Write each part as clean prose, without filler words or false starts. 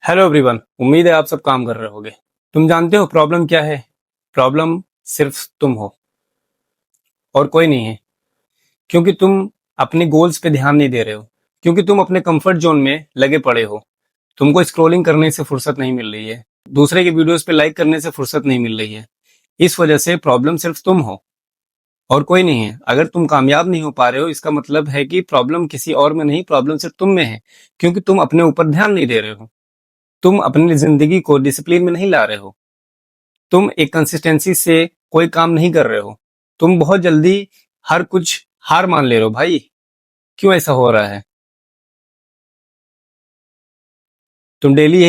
Hello everyone, उम्मीद है आप सब काम कर रहे होगे। तुम जानते हो प्रॉब्लम क्या है? प्रॉब्लम सिर्फ तुम हो और कोई नहीं है। क्योंकि तुम अपने गोल्स पे ध्यान नहीं दे रहे हो, क्योंकि तुम अपने कंफर्ट जोन में लगे पड़े हो। तुमको स्क्रॉलिंग करने से फुर्सत नहीं मिल रही है, दूसरे के वीडियोस पे लाइक करने से फुर्सत नहीं मिल रही है। इस वजह से प्रॉब्लम सिर्फ तुम हो और कोई नहीं है। अगर तुम कामयाब नहीं हो पा रहे हो, इसका मतलब है कि प्रॉब्लम किसी और में नहीं, प्रॉब्लम सिर्फ तुम में है। क्योंकि तुम अपने ऊपर ध्यान नहीं दे रहे हो, तुम अपनी जिंदगी को डिसिप्लिन में नहीं ला रहे हो, तुम एक कंसिस्टेंसी से कोई काम नहीं कर रहे हो। तुम बहुत जल्दी हर कुछ हार मान ले रहे हो। भाई, क्यों ऐसा हो रहा है? तुम डेली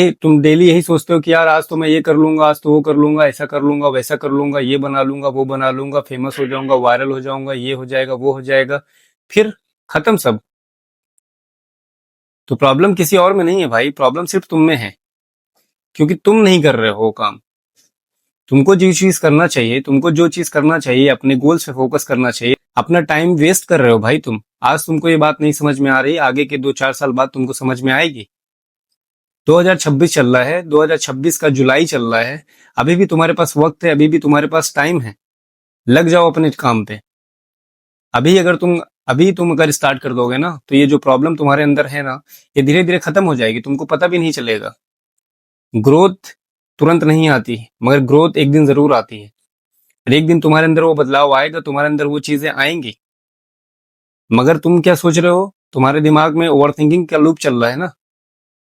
यही सोचते हो कि यार आज तो मैं ये कर लूंगा, आज तो वो कर लूंगा, ऐसा कर लूंगा, वैसा कर लूंगा, ये बना लूंगा, वो बना लूंगा, फेमस हो जाऊंगा, वायरल हो जाऊंगा, ये हो जाएगा, वो हो जाएगा। फिर खत्म सब। तो प्रॉब्लम किसी और में नहीं है भाई, प्रॉब्लम सिर्फ तुम में है। क्योंकि तुम नहीं कर रहे हो काम। तुमको जो चीज करना चाहिए, तुमको जो चीज करना चाहिए, अपने गोल्स पे फोकस करना चाहिए। अपना टाइम वेस्ट कर रहे हो भाई तुम। आज तुमको ये बात नहीं समझ में आ रही, आगे के 2-4 साल बाद तुमको समझ में आएगी। 2026 चल रहा है, 2026 का जुलाई चल रहा है। अभी भी तुम्हारे पास वक्त है, अभी भी तुम्हारे पास टाइम है। लग जाओ अपने काम पे। अभी अगर तुम अभी तुम अगर स्टार्ट कर दोगे ना, तो ये जो प्रॉब्लम तुम्हारे अंदर है ना, ये धीरे धीरे खत्म हो जाएगी, तुमको पता भी नहीं चलेगा। ग्रोथ तुरंत नहीं आती, मगर ग्रोथ एक दिन जरूर आती है। और एक दिन तुम्हारे अंदर वो बदलाव आएगा, तुम्हारे अंदर वो चीजें आएंगी। मगर तुम क्या सोच रहे हो? तुम्हारे दिमाग में ओवर थिंकिंग का लूप चल रहा है ना।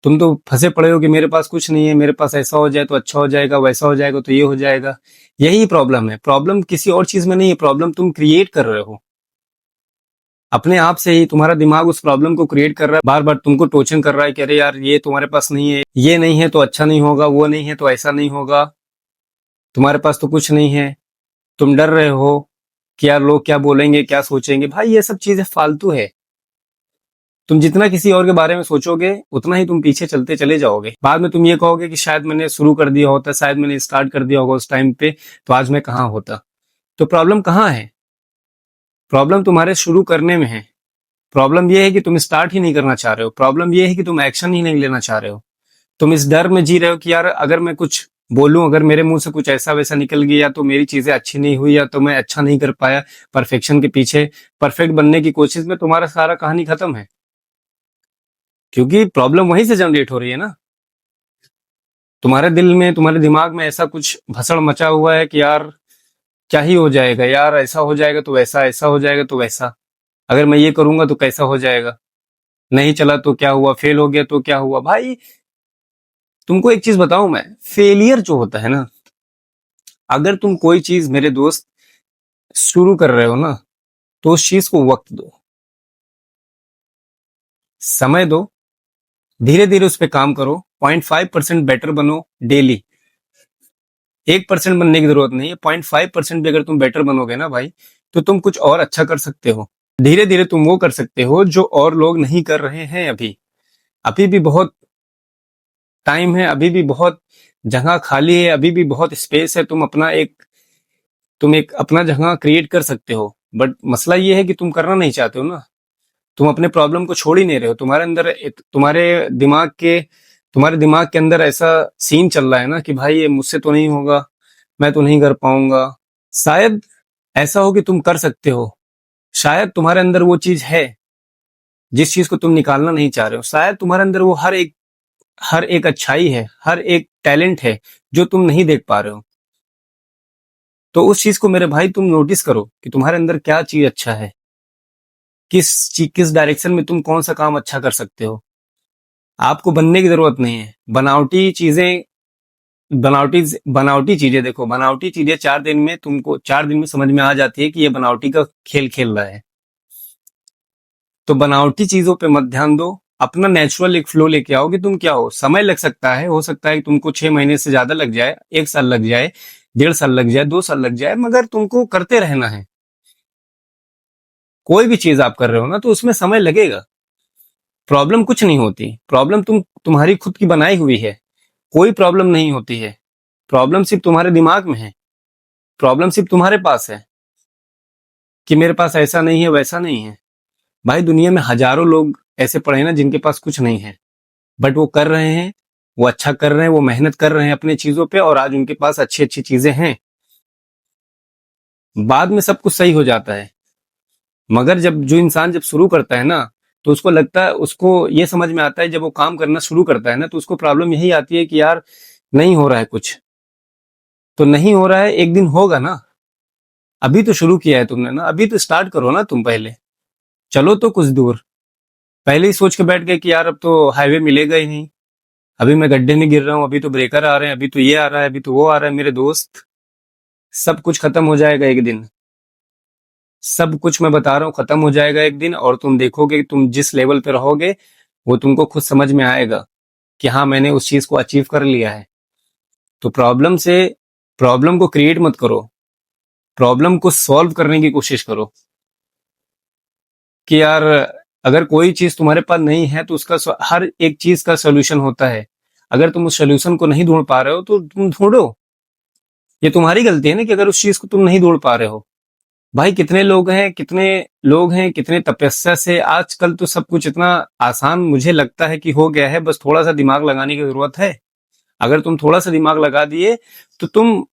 तुम तो फंसे पड़े हो कि मेरे पास कुछ नहीं है, मेरे पास ऐसा हो जाए तो अच्छा हो जाएगा, वैसा हो जाएगा तो ये हो जाएगा। यही प्रॉब्लम है। प्रॉब्लम किसी और चीज में नहीं है, प्रॉब्लम तुम क्रिएट कर रहे हो अपने आप से ही। तुम्हारा दिमाग उस प्रॉब्लम को क्रिएट कर रहा है, बार बार तुमको टोचन कर रहा है कि अरे यार ये तुम्हारे पास नहीं है, ये नहीं है तो अच्छा नहीं होगा, वो नहीं है तो ऐसा नहीं होगा, तुम्हारे पास तो कुछ नहीं है। तुम डर रहे हो कि यार लोग क्या बोलेंगे, क्या सोचेंगे। भाई ये सब चीजें फालतू है। तुम जितना किसी और के बारे में सोचोगे, उतना ही तुम पीछे चलते चले जाओगे। बाद में तुम ये कहोगे कि शायद मैंने शुरू कर दिया होता, शायद मैंने स्टार्ट कर दिया होगा उस टाइम पे, तो आज मैं कहाँ होता। तो प्रॉब्लम कहाँ है? प्रॉब्लम तुम्हारे शुरू करने में है। प्रॉब्लम ये है कि तुम स्टार्ट ही नहीं करना चाह रहे हो। प्रॉब्लम ये है कि तुम एक्शन ही नहीं लेना चाह रहे हो। तुम इस डर में जी रहे हो कि यार अगर मैं कुछ बोलूं, अगर मेरे मुंह से कुछ ऐसा वैसा निकल गया तो मेरी चीजें अच्छी नहीं हुई, या तो मैं अच्छा नहीं कर पाया। परफेक्शन के पीछे, परफेक्ट बनने की कोशिश में तुम्हारा सारा कहानी खत्म है। क्योंकि प्रॉब्लम वहीं से जनरेट हो रही है ना। तुम्हारे दिल में, तुम्हारे दिमाग में ऐसा कुछ भसड़ मचा हुआ है कि यार क्या ही हो जाएगा, यार ऐसा हो जाएगा तो वैसा, ऐसा हो जाएगा तो वैसा, अगर मैं ये करूंगा तो कैसा हो जाएगा, नहीं चला तो क्या हुआ, फेल हो गया तो क्या हुआ। भाई तुमको एक चीज बताऊं मैं, फेलियर जो होता है ना, अगर तुम कोई चीज मेरे दोस्त शुरू कर रहे हो ना, तो उस चीज को वक्त दो, समय दो, धीरे धीरे उस पर काम करो। 0.5% बेटर बनो डेली। 1% बनने की जरूरत नहीं है, 0.5% भी अगर तुम बेटर बनोगे ना भाई, तो तुम कुछ और अच्छा कर सकते हो। धीरे धीरे तुम वो कर सकते हो जो और लोग नहीं कर रहे हैं। अभी अभी भी बहुत टाइम है, अभी भी बहुत जगह खाली है, अभी भी बहुत स्पेस है। तुम एक अपना जगह क्रिएट कर सकते हो। बट मसला ये है कि तुम करना नहीं चाहते हो ना। तुम अपने प्रॉब्लम को छोड़ ही नहीं रहे हो। तुम्हारे दिमाग के अंदर ऐसा सीन चल रहा है ना कि भाई ये मुझसे तो नहीं होगा, मैं तो नहीं कर पाऊंगा। शायद ऐसा हो कि तुम कर सकते हो। शायद तुम्हारे अंदर वो चीज है जिस चीज को तुम निकालना नहीं चाह रहे हो। शायद तुम्हारे अंदर वो हर एक अच्छाई है, हर एक टैलेंट है जो तुम नहीं देख पा रहे हो। तो उस चीज को मेरे भाई तुम नोटिस करो कि तुम्हारे अंदर क्या चीज अच्छा है, किस डायरेक्शन में तुम कौन सा काम अच्छा कर सकते हो। आपको बनने की जरूरत नहीं है। बनावटी चीजें देखो, बनावटी चीजें 4 दिन में समझ में आ जाती है कि ये बनावटी का खेल खेल रहा है। तो बनावटी चीजों पे मत ध्यान दो, अपना नेचुरल एक फ्लो लेके आओ कि तुम क्या हो। समय लग सकता है, हो सकता है कि तुमको 6 महीने से ज्यादा लग जाए, 1 साल लग जाए, 1.5 साल लग जाए, 2 साल लग जाए, मगर तुमको करते रहना है। कोई भी चीज आप कर रहे हो ना, तो उसमें समय लगेगा। प्रॉब्लम कुछ नहीं होती, प्रॉब्लम तुम्हारी खुद की बनाई हुई है। कोई प्रॉब्लम नहीं होती है। प्रॉब्लम सिर्फ तुम्हारे दिमाग में है। प्रॉब्लम सिर्फ तुम्हारे पास है कि मेरे पास ऐसा नहीं है, वैसा नहीं है। भाई दुनिया में हजारों लोग ऐसे पड़े हैं ना जिनके पास कुछ नहीं है, बट वो कर रहे हैं, वो अच्छा कर रहे हैं, वो मेहनत कर रहे हैं अपने चीजों पे, और आज उनके पास अच्छी अच्छी चीजें हैं। बाद में सब कुछ सही हो जाता है। मगर जब जो इंसान जब शुरू करता है ना, तो उसको लगता है, उसको ये समझ में आता है, जब वो काम करना शुरू करता है ना, तो उसको प्रॉब्लम यही आती है कि यार नहीं हो रहा है कुछ। तो नहीं हो रहा है, एक दिन होगा ना। अभी तो शुरू किया है तुमने ना, अभी तो स्टार्ट करो ना तुम पहले। चलो तो कुछ दूर। पहले ही सोच के बैठ गए कि यार अब तो हाईवे मिलेगा ही नहीं, अभी मैं गड्ढे में गिर रहा हूँ, अभी तो ब्रेकर आ रहे हैं, अभी तो ये आ रहा है, अभी तो वो आ रहा है। मेरे दोस्त, सब कुछ खत्म हो जाएगा एक दिन। सब कुछ मैं बता रहा हूँ खत्म हो जाएगा एक दिन, और तुम देखोगे कि तुम जिस लेवल पे रहोगे, वो तुमको खुद समझ में आएगा कि हाँ मैंने उस चीज को अचीव कर लिया है। तो प्रॉब्लम को क्रिएट मत करो, प्रॉब्लम को सॉल्व करने की कोशिश करो। कि यार अगर कोई चीज तुम्हारे पास नहीं है तो उसका हर एक चीज का सोल्यूशन होता है। अगर तुम उस सोल्यूशन को नहीं ढूंढ पा रहे हो तो तुम ढूंढो। ये तुम्हारी गलती है ना कि अगर उस चीज को तुम नहीं ढूंढ पा रहे हो। भाई कितने लोग हैं कितने तपस्या से, आजकल तो सब कुछ इतना आसान मुझे लगता है कि हो गया है, बस थोड़ा सा दिमाग लगाने की जरूरत है। अगर तुम थोड़ा सा दिमाग लगा दिए तो तुम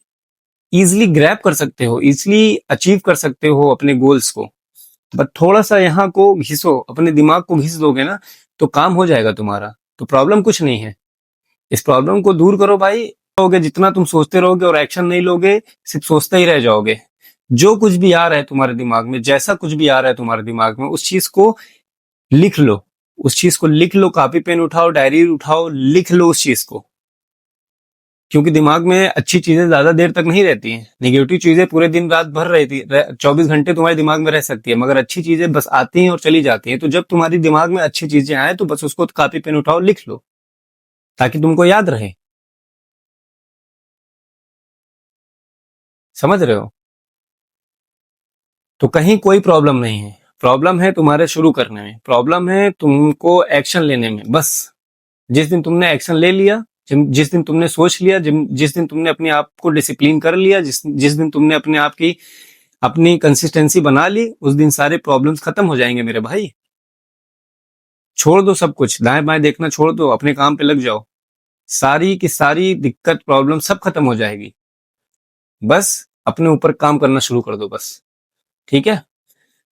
इजिली ग्रैब कर सकते हो, इजिली अचीव कर सकते हो अपने गोल्स को। बट थोड़ा सा यहाँ को घिसो, अपने दिमाग को घिस दोगे ना, तो काम हो जाएगा तुम्हारा। तो प्रॉब्लम कुछ नहीं है, इस प्रॉब्लम को दूर करो भाई। रहोगे जितना तुम सोचते रहोगे और एक्शन नहीं लोगे, सिर्फ सोचते ही रह जाओगे। जो कुछ भी आ रहा है तुम्हारे दिमाग में, जैसा कुछ भी आ रहा है तुम्हारे दिमाग में, उस चीज को लिख लो। उस चीज को लिख लो, कॉपी पेन उठाओ, डायरी उठाओ, लिख लो उस चीज को। क्योंकि दिमाग में अच्छी चीजें ज्यादा देर तक नहीं रहती हैं, निगेटिव चीजें पूरे दिन रात भर रहती, 24 घंटे तुम्हारे दिमाग में रह सकती है, मगर अच्छी चीजें बस आती हैं और चली जाती हैं। तो जब तुम्हारी दिमाग में अच्छी चीजें आए तो बस उसको कॉपी पेन उठाओ, लिख लो, ताकि तुमको याद रहे। समझ रहे हो? तो कहीं कोई प्रॉब्लम नहीं है, प्रॉब्लम है तुम्हारे शुरू करने में, प्रॉब्लम है तुमको एक्शन लेने में। बस जिस दिन तुमने एक्शन ले लिया, जिस दिन तुमने सोच लिया, जिस दिन तुमने अपने आप को डिसिप्लिन कर लिया, जिस दिन तुमने अपने आप की अपनी कंसिस्टेंसी बना ली, उस दिन सारे प्रॉब्लम्स खत्म हो जाएंगे मेरे भाई। छोड़ दो सब कुछ, दाएं बाएं देखना छोड़ दो, अपने काम पे लग जाओ। सारी की सारी दिक्कत प्रॉब्लम सब खत्म हो जाएगी। बस अपने ऊपर काम करना शुरू कर दो बस। ठीक है?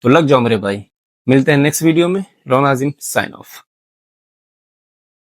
तो लग जाओ मेरे भाई। मिलते हैं नेक्स्ट वीडियो में। रौन आजिम साइन ऑफ।